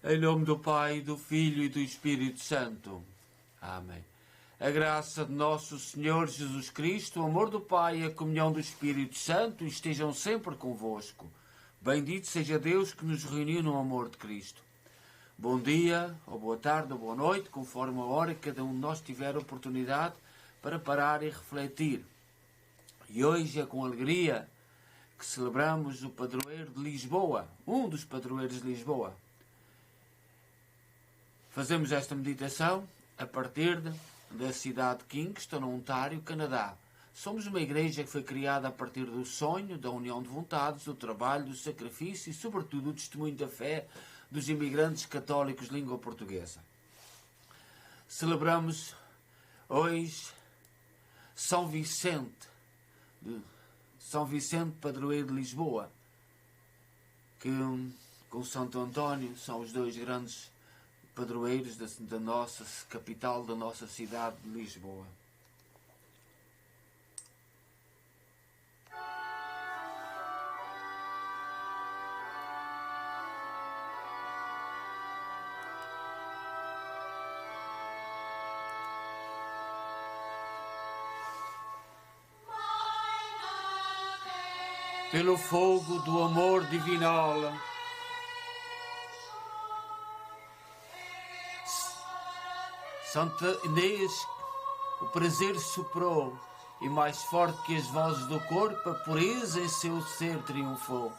Em nome do Pai, do Filho e do Espírito Santo. Amém. A graça de nosso Senhor Jesus Cristo, o amor do Pai e a comunhão do Espírito Santo estejam sempre convosco. Bendito seja Deus que nos reuniu no amor de Cristo. Bom dia, ou boa tarde, ou boa noite, conforme a hora que cada um de nós tiver oportunidade para parar e refletir. E hoje é com alegria que celebramos o padroeiro de Lisboa, um dos padroeiros de Lisboa. Fazemos esta meditação a partir da cidade de Kingston, no Ontário, Canadá. Somos uma igreja que foi criada a partir do sonho, da união de vontades, do trabalho, do sacrifício e, sobretudo, do testemunho da fé dos imigrantes católicos de língua portuguesa. Celebramos hoje São Vicente, padroeiro de Lisboa, que com Santo António são os dois grandes padroeiros da nossa capital, da nossa cidade de Lisboa. Pelo fogo do amor divinal, Santa Inês, o prazer soprou, e mais forte que as vozes do corpo, a pureza em seu ser triunfou.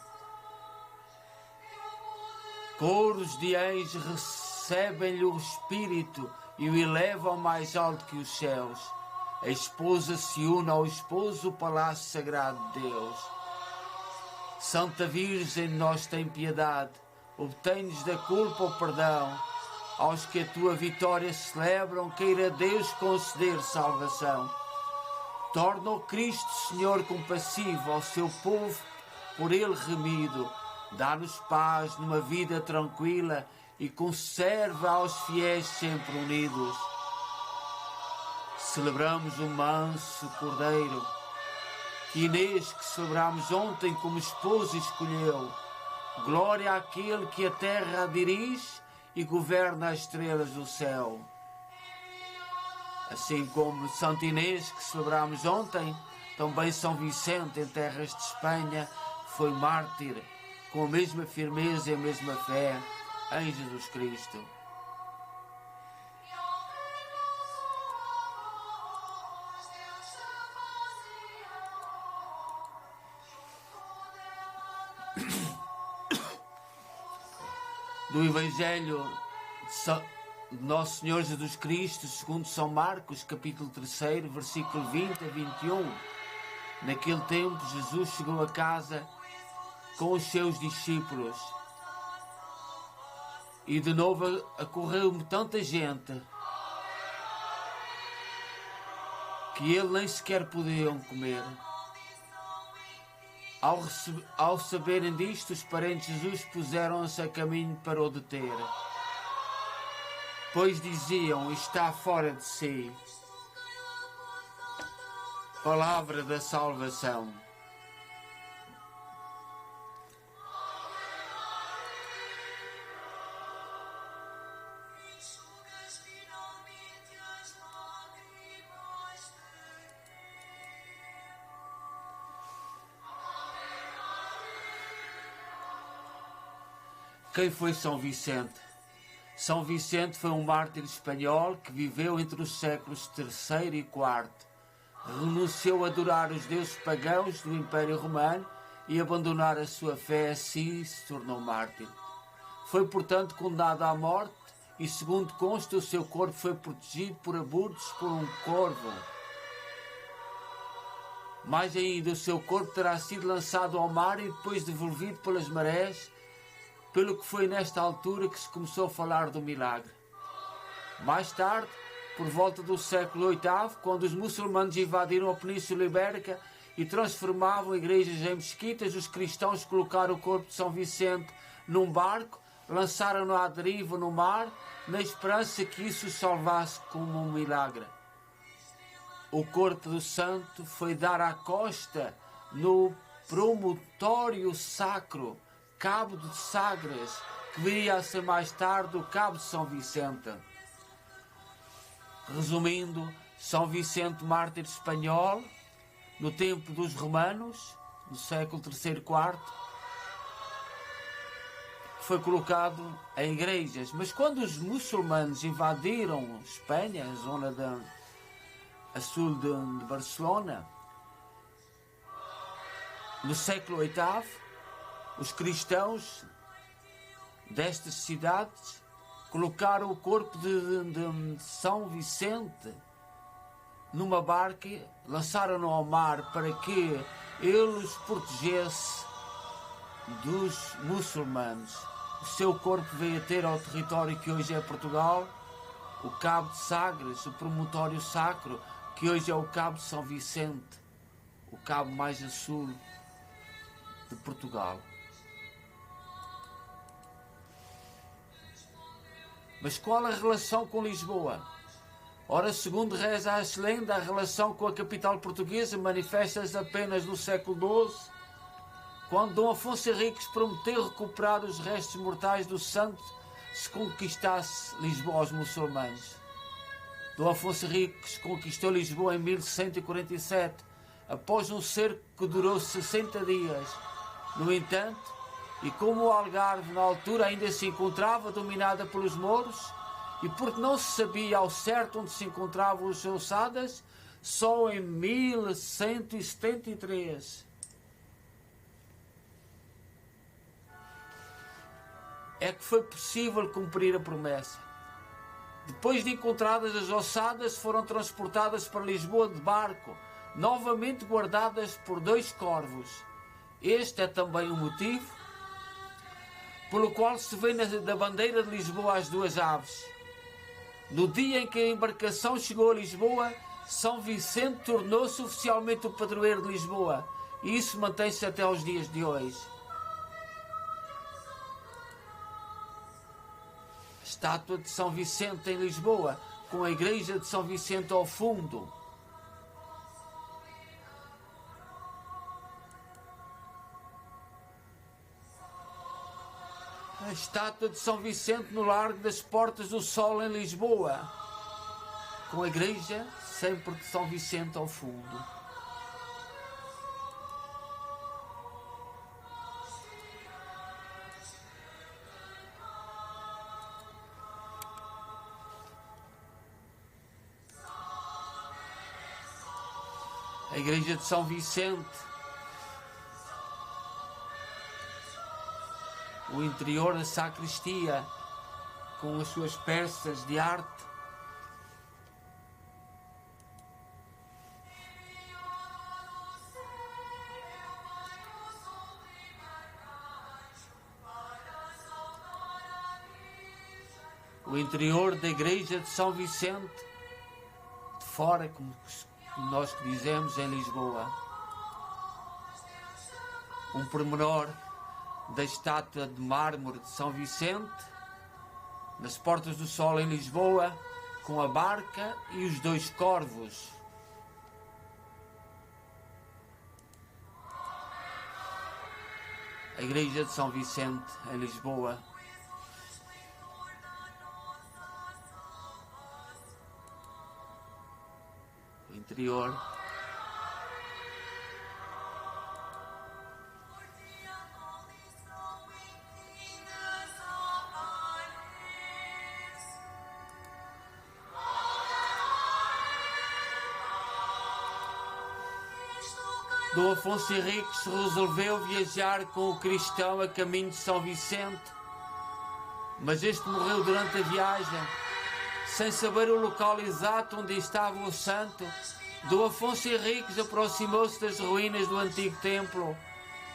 Coros de anjos recebem-lhe o espírito e o elevam mais alto que os céus. A esposa se une ao esposo, o palácio sagrado de Deus. Santa Virgem, nós tem piedade, obtém-nos da culpa o perdão. Aos que a tua vitória celebram, queira Deus conceder salvação. Torna o Cristo, Senhor compassivo, ao seu povo por ele remido. Dá-nos paz numa vida tranquila e conserva aos fiéis sempre unidos. Celebramos o manso Cordeiro, que Inês, que celebramos ontem como esposo, escolheu. Glória àquele que a terra dirige e governa as estrelas do céu. Assim como Santa Inês, que celebramos ontem, também São Vicente, em terras de Espanha, foi mártir, com a mesma firmeza e a mesma fé em Jesus Cristo. Do Evangelho de Nosso Senhor Jesus Cristo, segundo São Marcos, capítulo 3, versículo 20 a 21. Naquele tempo, Jesus chegou a casa com os seus discípulos e de novo acorreu-me tanta gente que ele nem sequer podiam comer. Ao saberem disto, os parentes de Jesus puseram-se a caminho para o deter, pois diziam: está fora de si. Palavra da salvação. Quem foi São Vicente? São Vicente foi um mártir espanhol que viveu entre os séculos III e IV. Renunciou a adorar os deuses pagãos do Império Romano e abandonar a sua fé, assim se tornou mártir. Foi, portanto, condenado à morte e, segundo consta, o seu corpo foi protegido por abutres por um corvo. Mais ainda, o seu corpo terá sido lançado ao mar e depois devolvido pelas marés, pelo que foi nesta altura que se começou a falar do milagre. Mais tarde, por volta do século VIII, quando os muçulmanos invadiram a Península Ibérica e transformavam igrejas em mesquitas, os cristãos colocaram o corpo de São Vicente num barco, lançaram-no à deriva no mar, na esperança que isso o salvasse como um milagre. O corpo do santo foi dar à costa no promontório sacro, Cabo de Sagres, que viria a ser mais tarde o Cabo de São Vicente. Resumindo, São Vicente, mártir espanhol, no tempo dos romanos, no século III e IV, foi colocado em igrejas. Mas quando os muçulmanos invadiram Espanha, a zona a sul de Barcelona, no século VIII, os cristãos destas cidades colocaram o corpo de São Vicente numa barca, lançaram-no ao mar para que ele os protegesse dos muçulmanos. O seu corpo veio a ter ao território que hoje é Portugal, o Cabo de Sagres, o promontório sacro, que hoje é o Cabo de São Vicente, o cabo mais a sul de Portugal. Mas qual a relação com Lisboa? Ora, segundo reza a lenda, a relação com a capital portuguesa manifesta-se apenas no século XII, quando Dom Afonso Henriques prometeu recuperar os restos mortais do santo se conquistasse Lisboa aos muçulmanos. Dom Afonso Henriques conquistou Lisboa em 1147, após um cerco que durou 60 dias. No entanto, e como o Algarve na altura ainda se encontrava dominada pelos mouros, e porque não se sabia ao certo onde se encontravam os ossadas, só em 1173 é que foi possível cumprir a promessa. Depois de encontradas as ossadas, foram transportadas para Lisboa de barco, novamente guardadas por 2 corvos. Este é também o motivo pelo qual se vê na bandeira de Lisboa as 2 aves. No dia em que a embarcação chegou a Lisboa, São Vicente tornou-se oficialmente o padroeiro de Lisboa, e isso mantém-se até aos dias de hoje. A estátua de São Vicente em Lisboa, com a igreja de São Vicente ao fundo. A estátua de São Vicente no Largo das Portas do Sol em Lisboa, com a igreja sempre de São Vicente ao fundo. A igreja de São Vicente, o interior da sacristia, com as suas peças de arte, o interior da igreja de São Vicente, de fora, como nós que dizemos, em Lisboa. Um pormenor da estátua de mármore de São Vicente, nas Portas do Sol em Lisboa, com a barca e os 2 corvos. A igreja de São Vicente em Lisboa. O interior. Dom Afonso Henriques resolveu viajar com o cristão a caminho de São Vicente, mas este morreu durante a viagem. Sem saber o local exato onde estava o santo, Dom Afonso Henriques aproximou-se das ruínas do antigo templo.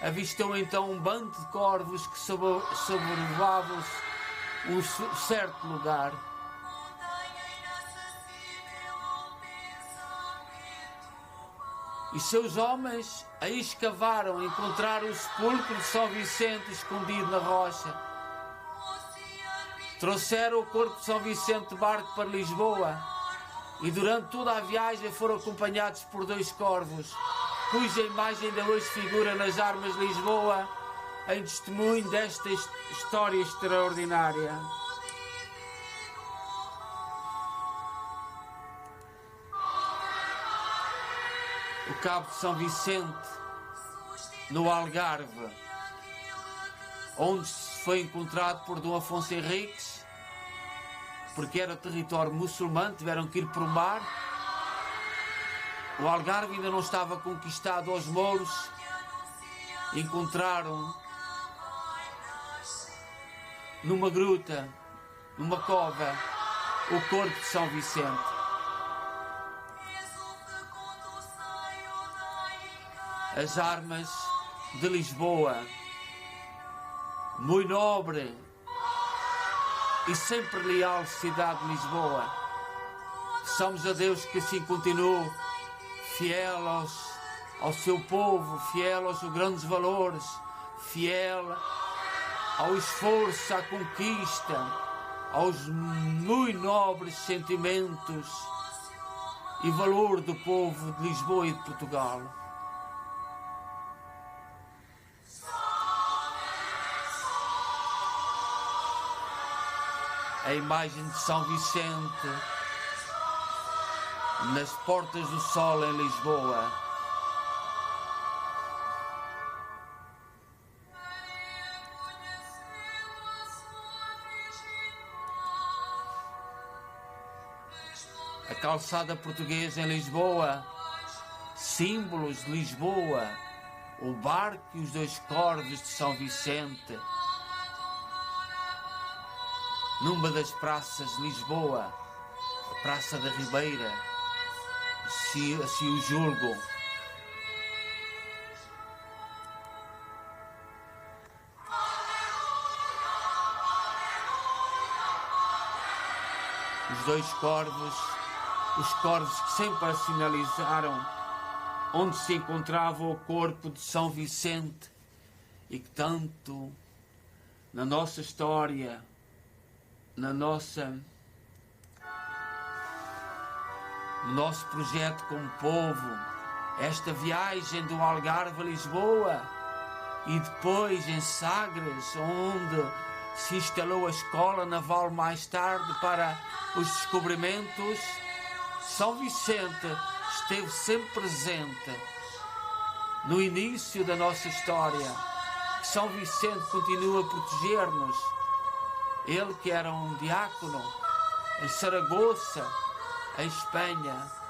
Avistou então um bando de corvos que sobrevoavam um certo lugar. E seus homens aí escavaram, encontraram o sepulcro de São Vicente escondido na rocha. Trouxeram o corpo de São Vicente de barco para Lisboa e durante toda a viagem foram acompanhados por 2 corvos, cuja imagem ainda hoje figura nas armas de Lisboa em testemunho desta história extraordinária. O Cabo de São Vicente, no Algarve, onde se foi encontrado por Dom Afonso Henriques, porque era território muçulmano, tiveram que ir por mar. O Algarve ainda não estava conquistado aos mouros. Encontraram numa gruta, numa cova, o corpo de São Vicente. As armas de Lisboa, muito nobre e sempre leal cidade de Lisboa. Somos a Deus que assim continue fiel ao seu povo, fiel aos seus grandes valores, fiel ao esforço, à conquista, aos muito nobres sentimentos e valor do povo de Lisboa e de Portugal. A imagem de São Vicente nas Portas do Sol em Lisboa. A calçada portuguesa em Lisboa, símbolos de Lisboa, o barco e os dois corvos de São Vicente. Numa das praças de Lisboa, a Praça da Ribeira, assim o julgo. Os dois corvos, os corvos que sempre assinalizaram onde se encontrava o corpo de São Vicente e que tanto na nossa história, no nosso projeto como povo, esta viagem do Algarve a Lisboa e depois em Sagres, onde se instalou a escola naval mais tarde para os descobrimentos, São Vicente esteve sempre presente no início da nossa história. São Vicente continua a proteger-nos. Ele que era um diácono em Saragoça, em Espanha.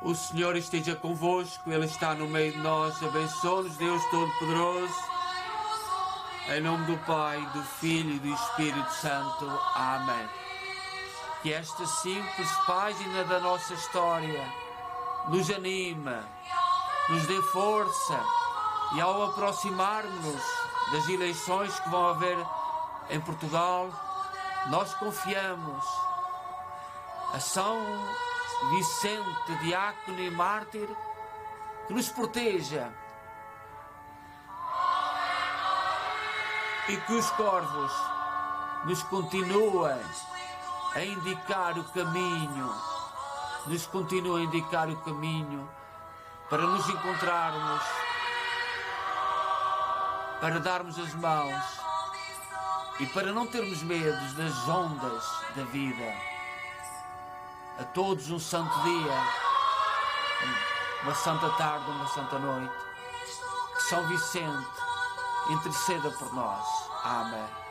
O Senhor esteja convosco, Ele está no meio de nós. Abençoe-nos, Deus Todo-Poderoso. Em nome do Pai, do Filho e do Espírito Santo. Amém. Que esta simples página da nossa história nos anime, nos dê força e ao aproximarmos das eleições que vão haver em Portugal, nós confiamos a São Vicente, diácono e mártir, que nos proteja e que os corvos nos continuem a indicar o caminho, para nos encontrarmos, para darmos as mãos e para não termos medo das ondas da vida. A todos um santo dia, uma santa tarde, uma santa noite. Que São Vicente interceda por nós. Amém.